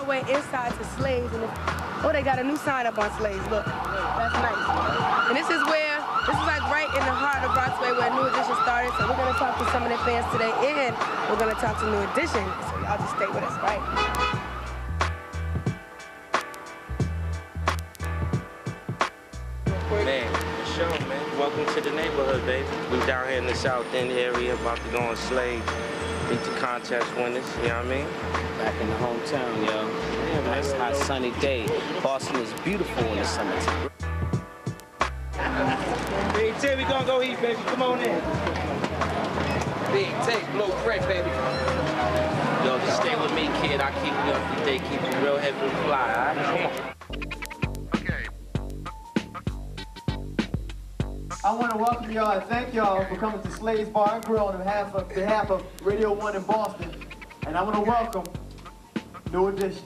way inside to Slaves. And oh, they got a new sign up on Slaves. Look, that's nice. And this is like right in the heart of Broadway where New Edition started. So we're gonna talk to some of their fans today, and we're gonna talk to New Edition. So y'all just stay with us, right? Man, the show, man. Welcome to the neighborhood, baby. We down here in the South End area, about to go on Slave, meet the contest winners, you know what I mean? Back in the hometown, yo. Yeah, nice hot sunny day. Boston is beautiful in the summertime. Big T, we gonna go eat, baby. Come on in. Big take, blow bread, baby. Yo, just stay with me, kid. I keep you up to date, keep you real heavy and fly, all right? Come on. I want to welcome y'all and thank y'all for coming to Slade's Bar and Grill on behalf of Radio 1 in Boston. And I want to welcome New Edition.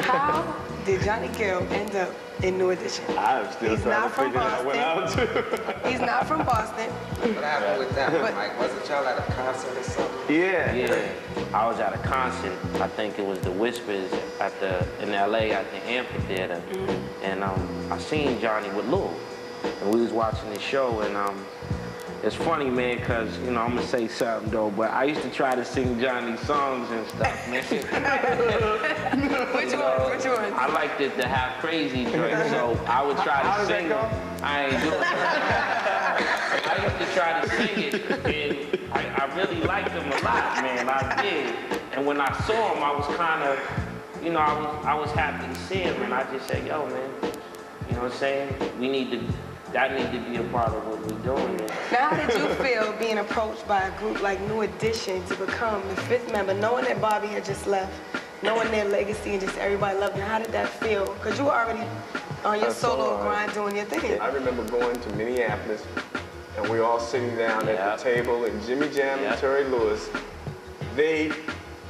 How did Johnny Gill end up in New Edition? I'm still trying to figure that one out, too. He's not from Boston. What happened with that, Mike? Wasn't y'all at a concert or something? Yeah, I was at a concert. I think it was the Whispers in LA at the amphitheater. And I seen Johnny with Lil. And we was watching the show, and it's funny, man, because, you know, I'm gonna say something though, but I used to try to sing Johnny's songs and stuff, man. Which one? I liked it to have crazy joint, so I would try to sing it. I ain't doing it. I used to try to sing it, and I really liked him a lot, man. I did. And when I saw him, I was kind of, you know, I was happy to see him, and I just said, yo, man, you know what I'm saying? That need to be a part of what we're doing. Now, how did you feel being approached by a group like New Edition to become the 5th member, knowing that Bobby had just left, knowing their legacy and just everybody loved them? How did that feel? Because you were already on your solo grind doing your thing. I remember going to Minneapolis, and we were all sitting down at the table, and Jimmy Jam and Terry Lewis,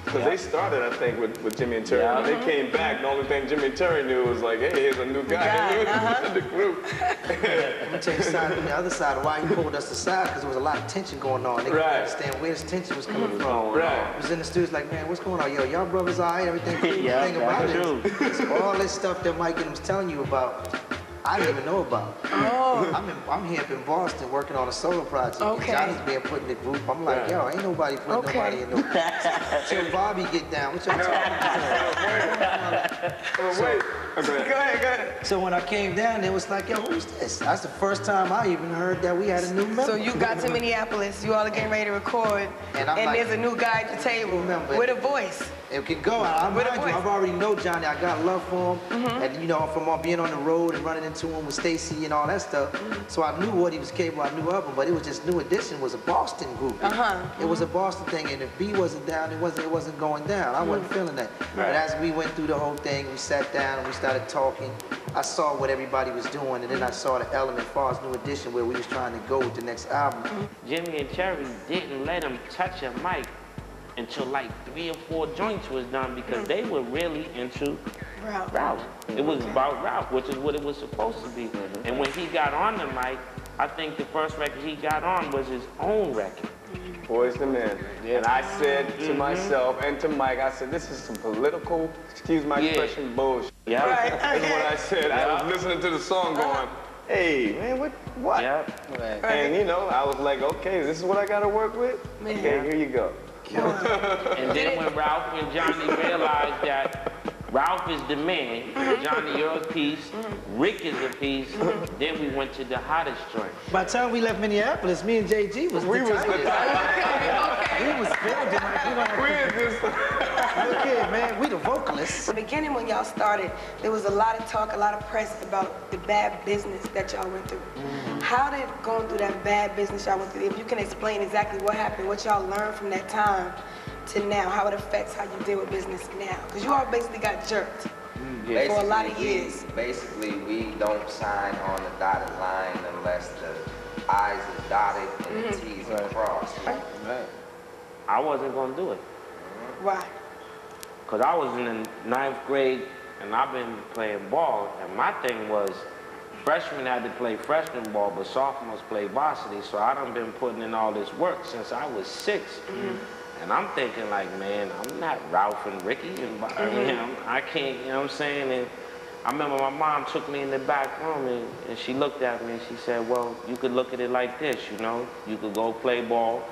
because they started, I think, with Jimmy and Terry. When they came back, the only thing Jimmy and Terry knew was like, hey, here's a new guy in the group. Let me tell you something on the other side why he pulled us aside, because there was a lot of tension going on. They couldn't understand where this tension was coming from. It was in the studios like, man, what's going on? Yo, y'all brothers all right, everything cool. The thing about it, all this stuff that Mike and him was telling you about, I didn't even know about. I'm here up in Boston working on a solo project. Okay. Johnny's being put in the group. I'm like, yo, ain't nobody putting nobody in the group. Till Bobby get down. What y'all talking about? Wait. Go ahead. So when I came down, it was like, yo, who's this? That's the first time I even heard that we had a new member. So you got to Minneapolis, you all are getting ready to record, and like, there's a new guy at the table with a voice. It could go. I've already know Johnny. I got love for him. And you know, from being on the road and running into him with Stacy and all that stuff. So I knew what he was capable. I knew of him, but it was just New Edition was a Boston group. It was a Boston thing, and if B wasn't down, it wasn't going down. I wasn't feeling that. But as we went through the whole thing, we sat down and we started talking. I saw what everybody was doing, and then I saw the element as far as New Edition where we was trying to go with the next album. Jimmy and Terry didn't let him touch a mic until like 3 or 4 joints was done, because they were really into Ralph. It was about Ralph, which is what it was supposed to be. And when he got on the mic, I think the first record he got on was his own record. Boys the Men. And I said to myself and to Mike, I said, this is some political, excuse my expression, bullshit. That's what I said. I was listening to the song going, hey, man, what? And, you know, I was like, okay, this is what I got to work with? Okay, here you go. And then when Ralph and Johnny realized that Ralph is the man, Johnny, you're a piece, Rick is a piece, then we went to the hottest joint. By the time we left Minneapolis, me and JG was We was building like, man, we the vocalists. In the beginning when y'all started, there was a lot of talk, a lot of press about the bad business that y'all went through. How did going through that bad business y'all went through, if you can explain exactly what happened, what y'all learned from that time to now, how it affects how you deal with business now? Because you all basically got jerked for a lot of years. Basically, we don't sign on the dotted line unless the I's are dotted and the T's are crossed. I wasn't going to do it. Why? Because I was in the 9th grade, and I've been playing ball, and my thing was, freshmen had to play freshman ball, but sophomores play varsity. So I done been putting in all this work since I was 6. And I'm thinking like, man, I'm not Ralph and Ricky. And I can't, you know what I'm saying? And I remember my mom took me in the back room and she looked at me and she said, well, you could look at it like this, you know? You could go play ball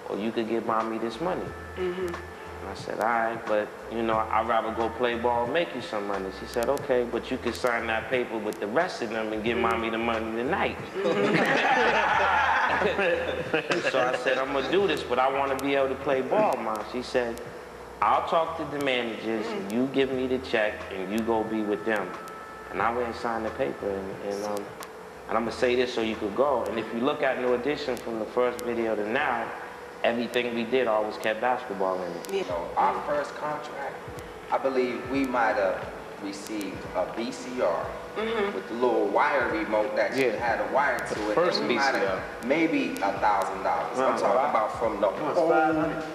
or you could give mommy this money. And I said, all right, but, you know, I'd rather go play ball and make you some money. She said, okay, but you could sign that paper with the rest of them and give mommy the money tonight. So I said, I'm going to do this, but I want to be able to play ball, Mom. She said, I'll talk to the managers, you give me the check, and you go be with them. And I went and signed the paper, and I'm going to say this so you could go. And if you look at New Edition from the first video to now, everything we did always kept basketball in it. So our first contract, I believe we might have received a VCR with the little wire remote that had a wire to it. First and we VCR. Maybe $1,000. I'm talking about from the whole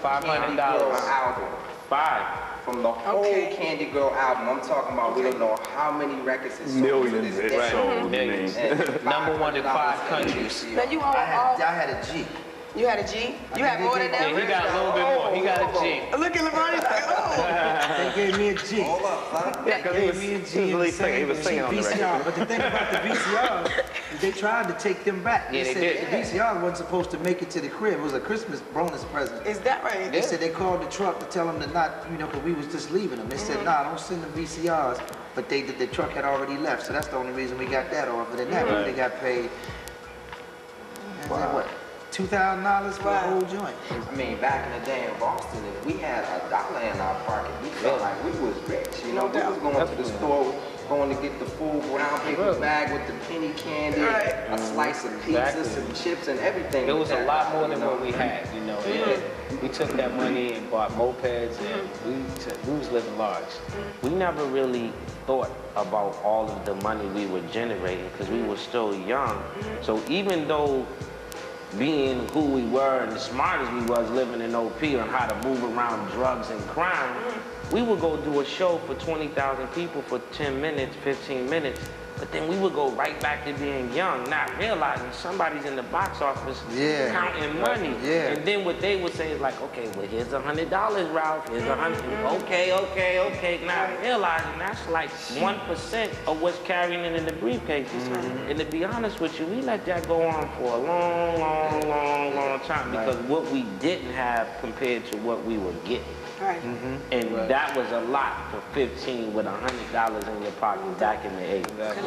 Candy Girl album. From the whole Candy Girl album. I'm talking about we don't know how many records it's sold to this day. Millions. Number 1 in 5 countries. Now you all, I had a G. You had a G? You had more than that? Yeah, he got a little bit more. He got a G. Look at LeBron, he's like, oh. They gave me a G. Hold up, son. They gave me a G and he was singing on the record. VCR. But the thing about the VCRs, they tried to take them back. Yeah, they said did. the VCR wasn't supposed to make it to the crib. It was a Christmas bonus present. Is that right? They said they called the truck to tell them to not, you know, because we was just leaving them. They said, nah, don't send them VCRs. But the truck had already left, so that's the only reason we got that off. But then that way they got paid, what, $2,000 for the whole joint. I mean, back in the day in Boston, if we had $1 in our pocket, we felt like we was rich. You know, we was going to the store, going to get the full brown paper bag with the penny candy, a slice of pizza, some chips, and everything. It was a lot more than what we had, you know. We took that money and bought mopeds, and we was living large. We never really thought about all of the money we were generating because we were still young. So even though being who we were and as smart as we was living in OP on how to move around drugs and crime, we would go do a show for 20,000 people for 10 minutes, 15 minutes, but then we would go right back to being young, not realizing somebody's in the box office counting money. And then what they would say is like, okay, well, here's $100, Ralph, here's $100, okay. Now realizing that's like 1% of what's carrying it in the briefcases. And to be honest with you, we let that go on for a long time because what we didn't have compared to what we were getting. And that was a lot for 15 with $100 in your pocket back in the 80s.